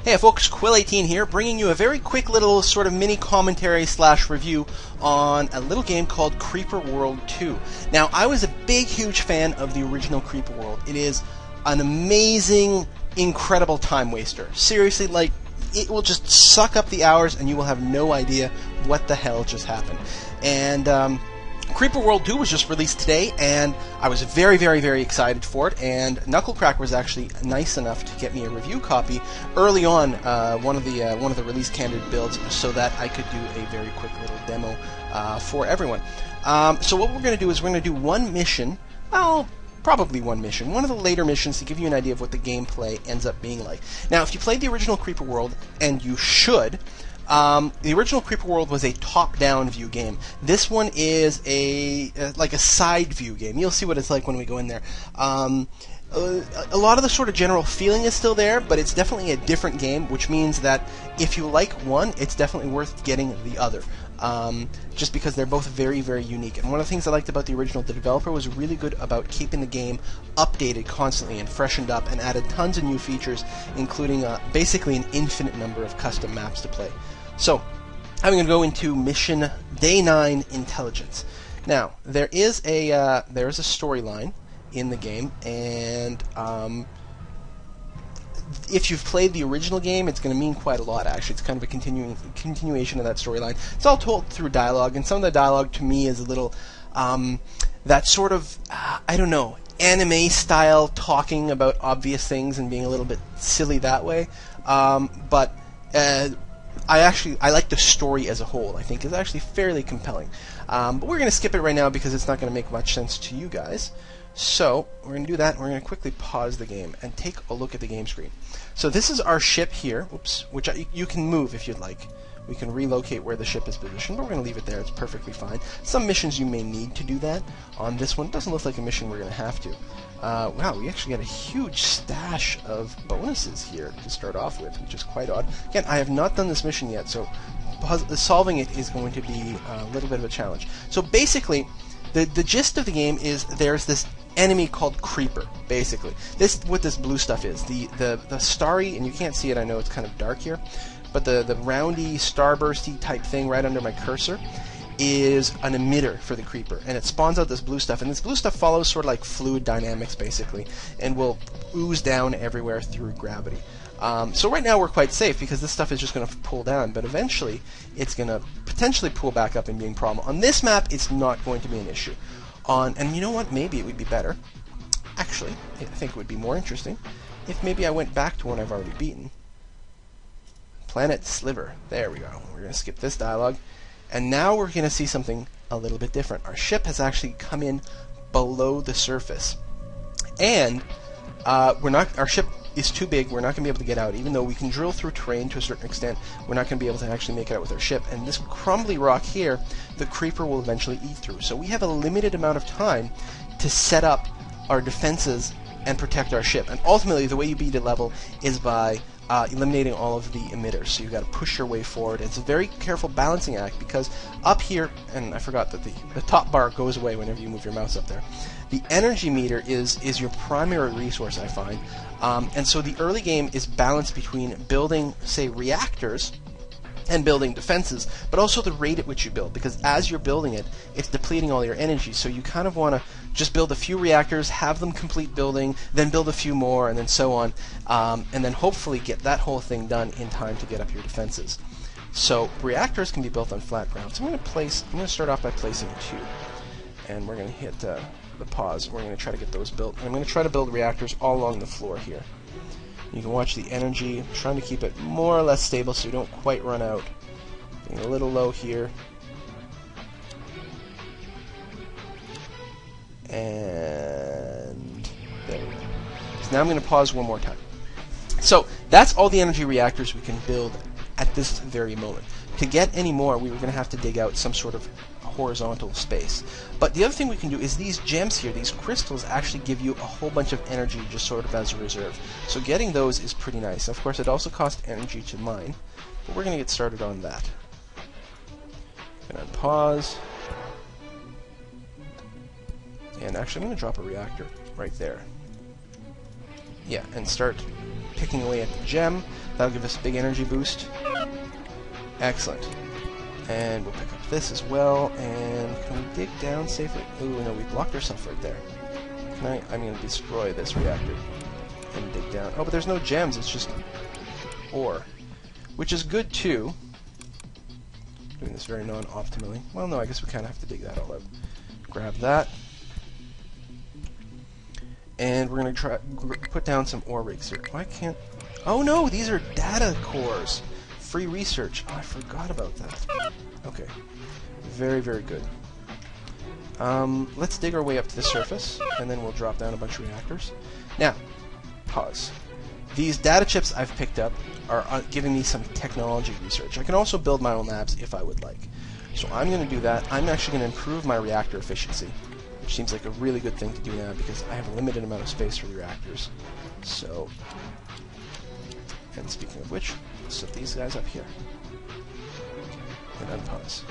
Hey folks, Quill18 here, bringing you a very quick little sort of mini commentary slash review on a little game called Creeper World 2. Now, I was a big, huge fan of the original Creeper World. It is an amazing, incredible time waster. Seriously, like, it will just suck up the hours and you will have no idea what the hell just happened. And, Creeper World 2 was just released today, and I was very, very, very excited for it, and Knucklecracker was actually nice enough to get me a review copy early on, one of the release candidate builds, so that I could do a very quick little demo for everyone. So what we're going to do is we're going to do one mission, well, probably one mission, one of the later missions to give you an idea of what the gameplay ends up being like. Now, if you played the original Creeper World, and you should, the original Creeper World was a top-down view game. This one is like a side view game. You'll see what it's like when we go in there. A lot of the sort of general feeling is still there, but it's definitely a different game, which means that if you like one, it's definitely worth getting the other. Just because they're both very, very unique. And one of the things I liked about the original, the developer was really good about keeping the game updated constantly and freshened up, and added tons of new features, including basically an infinite number of custom maps to play. So, I'm going to go into mission Day 9 Intelligence. Now, there is a storyline in the game, and if you've played the original game, it's going to mean quite a lot, actually. It's kind of a continuation of that storyline. It's all told through dialogue, and some of the dialogue to me is a little, that sort of, I don't know, anime-style talking about obvious things and being a little bit silly that way. But I like the story as a whole. I think it's actually fairly compelling. But we're going to skip it right now because it's not going to make much sense to you guys. So we're going to do that, and we're going to quickly pause the game and take a look at the game screen. So this is our ship here, which you can move if you'd like. We can relocate where the ship is positioned, but we're going to leave it there. It's perfectly fine. Some missions you may need to do that. On this one, it doesn't look like a mission we're going to have to. Wow, we actually got a huge stash of bonuses here to start off with, which is quite odd. Again, I have not done this mission yet, so solving it is going to be a little bit of a challenge. So basically, the gist of the game is there's this enemy called Creeper, basically. What this blue stuff is. The starry, and you can't see it, I know it's kind of dark here, but the roundy, starbursty type thing right under my cursor is an emitter for the Creeper, and it spawns out this blue stuff, and this blue stuff follows sort of like fluid dynamics, basically, and will ooze down everywhere through gravity. So right now we're quite safe because this stuff is just going to pull down, but eventually it's going to potentially pull back up and be a problem. On this map, it's not going to be an issue. And you know what? Maybe it would be better. Actually, I think it would be more interesting if maybe I went back to one I've already beaten. Planet Sliver. There we go. We're going to skip this dialogue. And now we're going to see something a little bit different. Our ship has actually come in below the surface. And our ship is too big. We're not going to be able to get out. Even though we can drill through terrain to a certain extent, we're not going to be able to actually make it out with our ship. And this crumbly rock here, the Creeper will eventually eat through. So we have a limited amount of time to set up our defenses and protect our ship. And ultimately, the way you beat a level is by eliminating all of the emitters. So you've got to push your way forward. It's a very careful balancing act because up here, and I forgot that the top bar goes away whenever you move your mouse up there. The energy meter is your primary resource, I find. And so the early game is balanced between building, say, reactors and building defenses, but also the rate at which you build, because as you're building it, it's depleting all your energy, so you kind of want to just build a few reactors, have them complete building, then build a few more, and then so on, and then hopefully get that whole thing done in time to get up your defenses. So reactors can be built on flat ground. So I'm going to start off by placing 2, and we're going to hit the pause. We're going to try to get those built. I'm going to try to build reactors all along the floor here. You can watch the energy. I'm trying to keep it more or less stable so you don't quite run out. Getting a little low here. And there we go. So now I'm going to pause one more time. So that's all the energy reactors we can build at this very moment. To get any more, we were going to have to dig out some sort of horizontal space. But the other thing we can do is these gems here, these crystals, actually give you a whole bunch of energy just sort of as a reserve. So getting those is pretty nice. Of course, it also costs energy to mine, but we're going to get started on that. Going to pause. And actually, I'm going to drop a reactor right there. Yeah, and start picking away at the gem. That'll give us a big energy boost. Excellent. And we'll pick up this as well. And can we dig down safely? Ooh, no, we blocked ourselves right there. I'm going to destroy this reactor and dig down. Oh, but there's no gems. It's just ore, which is good too. Doing this very non-optimally. Well, no, I guess we kind of have to dig that all out. Grab that. And we're going to try put down some ore rigs here. Why can't... Oh no, these are data cores. Free research. Oh, I forgot about that. Okay. Very, very good. Let's dig our way up to the surface, and then we'll drop down a bunch of reactors. Now, pause. These data chips I've picked up are giving me some technology research. I can also build my own labs if I would like. So I'm going to do that. I'm actually going to improve my reactor efficiency, which seems like a really good thing to do now because I have a limited amount of space for reactors. So, and speaking of which, let's set these guys up here. And unpause.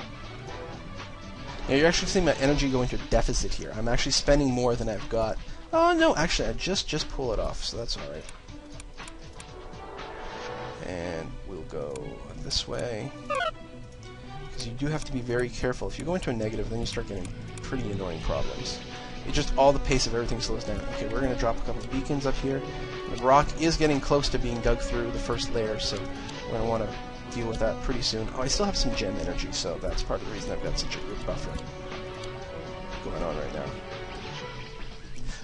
Now you're actually seeing my energy go into deficit here. I'm actually spending more than I've got. Oh no, actually I just pull it off, so that's alright. And we'll go this way. Because you do have to be very careful. If you go into a negative, then you start getting pretty annoying problems. It just, all the pace of everything slows down. Okay, we're going to drop a couple of beacons up here. The rock is getting close to being dug through the first layer, so we're going to want to deal with that pretty soon. Oh, I still have some gem energy, so that's part of the reason I've got such a good buffer going on right now.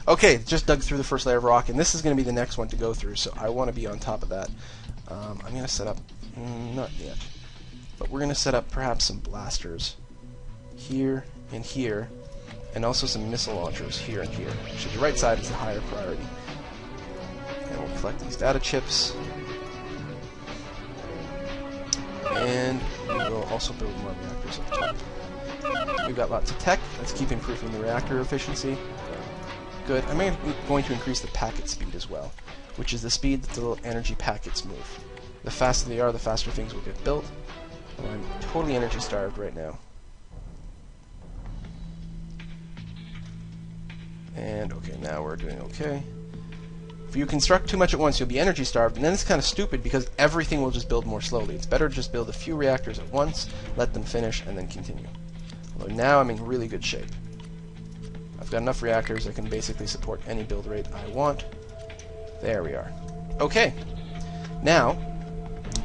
Okay, just dug through the first layer of rock, and this is going to be the next one to go through, so I want to be on top of that. I'm going to set up... not yet. But we're going to set up perhaps some blasters here and here, and also some missile launchers here and here. So the right side is the higher priority. And we'll collect these data chips. And we will also build more reactors up top. We've got lots of tech. Let's keep improving the reactor efficiency. Good. I'm going to increase the packet speed as well, which is the speed that the little energy packets move. The faster they are, the faster things will get built. And I'm totally energy starved right now. And okay, now we're doing okay. If you construct too much at once, you'll be energy starved, and then it's kind of stupid because everything will just build more slowly. It's better to just build a few reactors at once, let them finish, and then continue. Although now I'm in really good shape. I've got enough reactors that can basically support any build rate I want. There we are. Okay. Now,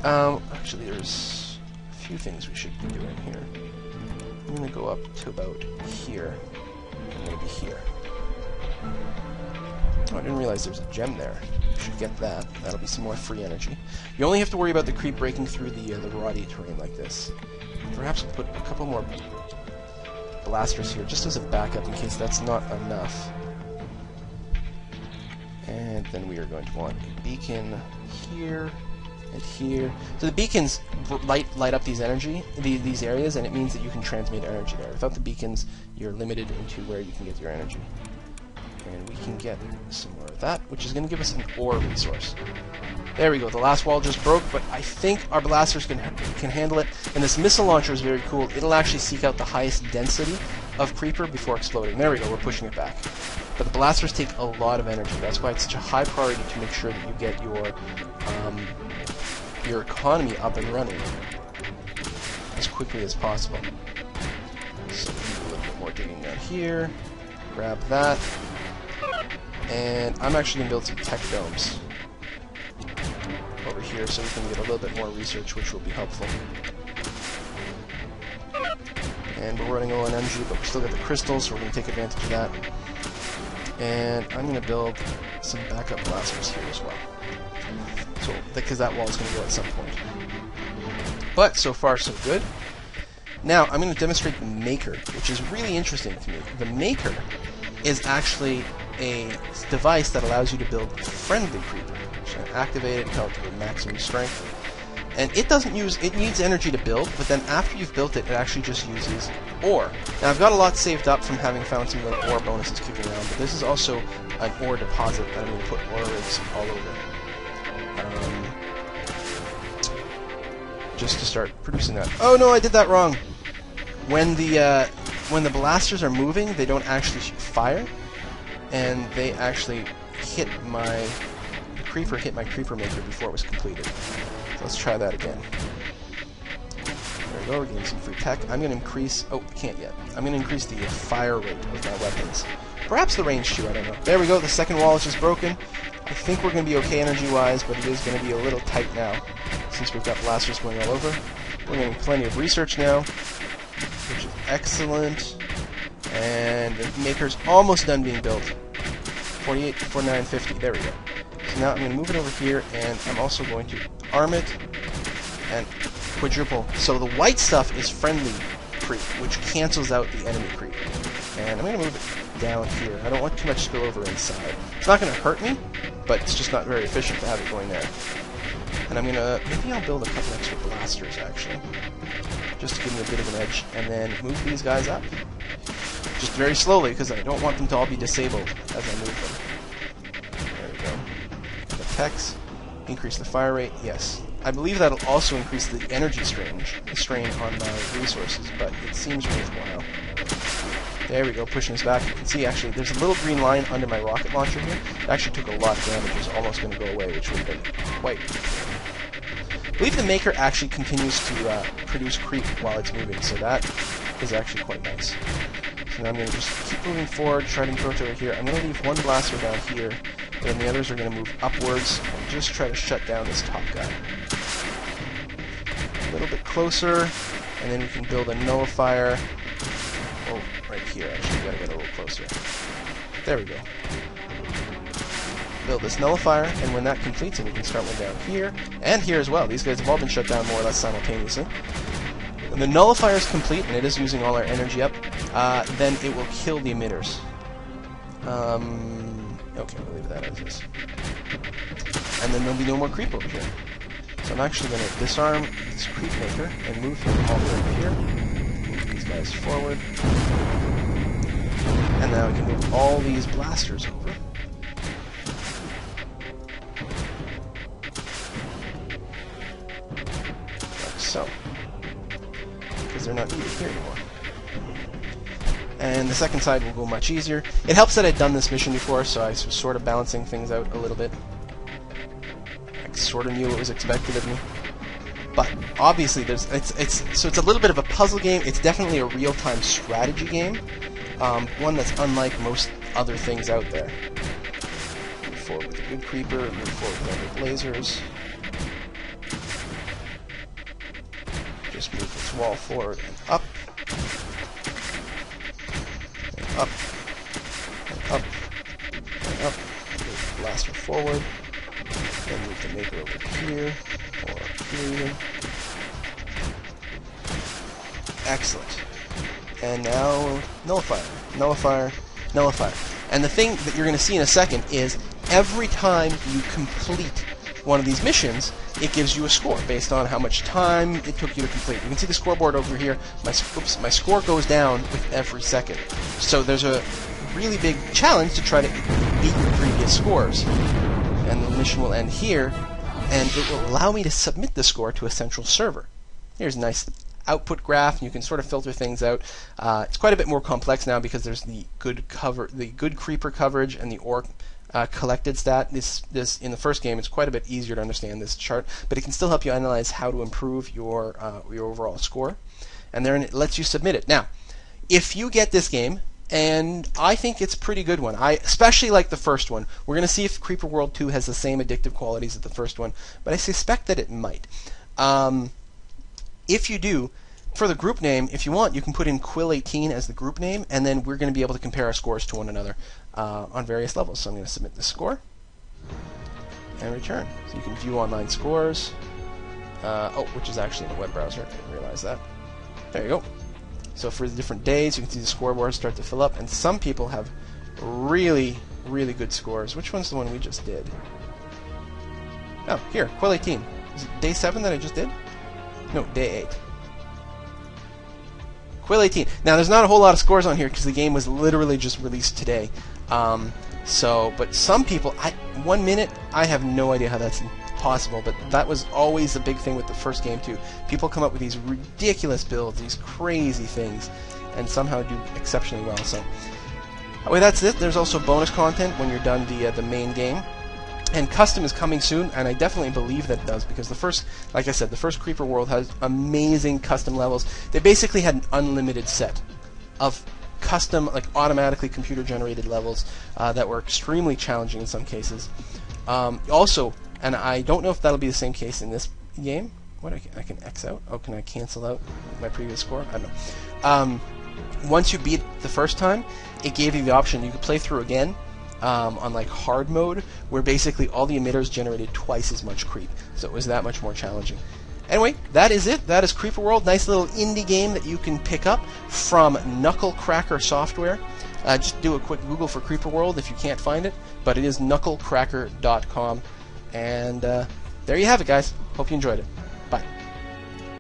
actually there's a few things we should be doing here. I'm going to go up to about here, and maybe here. Oh, I didn't realize there's a gem there. We should get that. That'll be some more free energy. You only have to worry about the creep breaking through the rotty terrain like this. Perhaps we'll put a couple more blasters here, just as a backup in case that's not enough. And then we are going to want a beacon here and here. So the beacons light up these areas, and it means that you can transmit energy there. Without the beacons, you're limited into where you can get your energy. And we can get some more of that, which is going to give us an ore resource. There we go. The last wall just broke, but I think our blasters can handle it. And this missile launcher is very cool. It'll actually seek out the highest density of creeper before exploding. There we go. We're pushing it back. But the blasters take a lot of energy. That's why it's such a high priority to make sure that you get your economy up and running as quickly as possible. So we do a little bit more digging down here. Grab that. And I'm actually going to build some tech domes over here so we can get a little bit more research, which will be helpful. And we're running low on energy, but we still got the crystals, so we're going to take advantage of that. And I'm going to build some backup blasters here as well. So, because that wall is going to go at some point. But so far, so good. Now, I'm going to demonstrate the Maker, which is really interesting to me. The Maker is actually a device that allows you to build friendly creeper. So activate it until to maximum strength. And it doesn't use, it needs energy to build, but then after you've built it, it actually just uses ore. Now I've got a lot saved up from having found some little ore bonuses kicking around, but this is also an ore deposit that I'm going to put ore rigs all over. Just to start producing that. Oh no, I did that wrong! When the blasters are moving, they don't actually fire, and they actually hit my creeper hit my creeper maker before it was completed. So let's try that again. There we go, we're getting some free tech. I'm going to increase... Oh, I can't yet. I'm going to increase the fire rate of my weapons. Perhaps the range too, I don't know. There we go, the second wall is just broken. I think we're going to be okay energy-wise, but it is going to be a little tight now, since we've got blasters going all over. We're getting plenty of research now, which is excellent. And the maker's almost done being built. 48, 49, 50, there we go. So now I'm going to move it over here, and I'm also going to arm it and quadruple. So the white stuff is friendly creep, which cancels out the enemy creep. And I'm going to move it down here. I don't want too much spillover inside. It's not going to hurt me, but it's just not very efficient to have it going there. And I'm going to... Maybe I'll build a couple extra blasters, actually. Just to give me a bit of an edge. And then move these guys up. Just very slowly, because I don't want them to all be disabled as I move them. There we go. The techs. Increase the fire rate. Yes. I believe that'll also increase the energy strain on my resources, but it seems worthwhile. There we go, pushing us back. You can see, actually, there's a little green line under my rocket launcher here. It actually took a lot of damage. It was almost going to go away, which would have been quite... I believe the maker actually continues to produce creep while it's moving, so that is actually quite nice. So now I'm going to just keep moving forward, try to encroach over here. I'm going to leave one blaster down here, and then the others are going to move upwards and just try to shut down this top guy. A little bit closer, and then we can build a nullifier. Oh, right here, actually, we gotta get a little closer. There we go. Build this nullifier, and when that completes, and we can start one down here, and here as well. These guys have all been shut down more or less simultaneously. When the nullifier is complete, and it is using all our energy up, then it will kill the emitters. Okay, we'll leave that as is. And then there'll be no more creep over here. So I'm actually going to disarm this creep maker and move him all the way over here. Move these guys forward. And now we can move all these blasters over. Like so. Because they're not needed here anymore. And the second side will go much easier. It helps that I'd done this mission before, so I was sort of balancing things out a little bit. I sort of knew what was expected of me. But obviously, it's a little bit of a puzzle game. It's definitely a real-time strategy game, one that's unlike most other things out there. Move forward with a good creeper. Move forward with other lasers. Just move this wall forward and up. Up, and up, and up. Move the blaster forward. Then move the maker over here, or up here even. Excellent. And now, nullifier, nullifier, nullifier. And the thing that you're going to see in a second is every time you complete one of these missions, it gives you a score based on how much time it took you to complete. You can see the scoreboard over here. My score goes down with every second. So there's a really big challenge to try to beat your previous scores. And the mission will end here, and it will allow me to submit the score to a central server. Here's a nice output graph, and you can sort of filter things out. It's quite a bit more complex now because there's the good creeper coverage and the orc collected stat. This in the first game, it's quite a bit easier to understand this chart, but it can still help you analyze how to improve your overall score. And then it lets you submit it. Now, if you get this game, and I think it's a pretty good one. I especially like the first one. We're going to see if Creeper World 2 has the same addictive qualities as the first one, but I suspect that it might. If you do, for the group name, if you want, you can put in Quill18 as the group name, and then we're going to be able to compare our scores to one another on various levels. So I'm going to submit the score and return. So you can view online scores, which is actually in the web browser. I didn't realize that. There you go. So for the different days, you can see the scoreboard start to fill up, and some people have really, really good scores. Which one's the one we just did? Oh, here, Quill18. Is it day 7 that I just did? No, day 8. Quill18. Now, there's not a whole lot of scores on here because the game was literally just released today. But some people, 1 minute, I have no idea how that's possible, but that was always a big thing with the first game too. People come up with these ridiculous builds, these crazy things, and somehow do exceptionally well. So, that's it. There's also bonus content when you're done the main game. And custom is coming soon, and I definitely believe that it does, because the first, like I said, the first Creeper World has amazing custom levels. They basically had an unlimited set of custom, like automatically computer-generated levels that were extremely challenging in some cases. Also, and I don't know if that'll be the same case in this game. What, I can X out? Oh, can I cancel out my previous score? I don't know. Once you beat it the first time, it gave you the option you could play through again. On like hard mode, where basically all the emitters generated twice as much creep, so it was that much more challenging. Anyway, that is it. That is Creeper World. Nice little indie game that you can pick up from Knucklecracker Software. Just do a quick Google for Creeper World if you can't find it, but it is knucklecracker.com. And there you have it, guys. Hope you enjoyed it.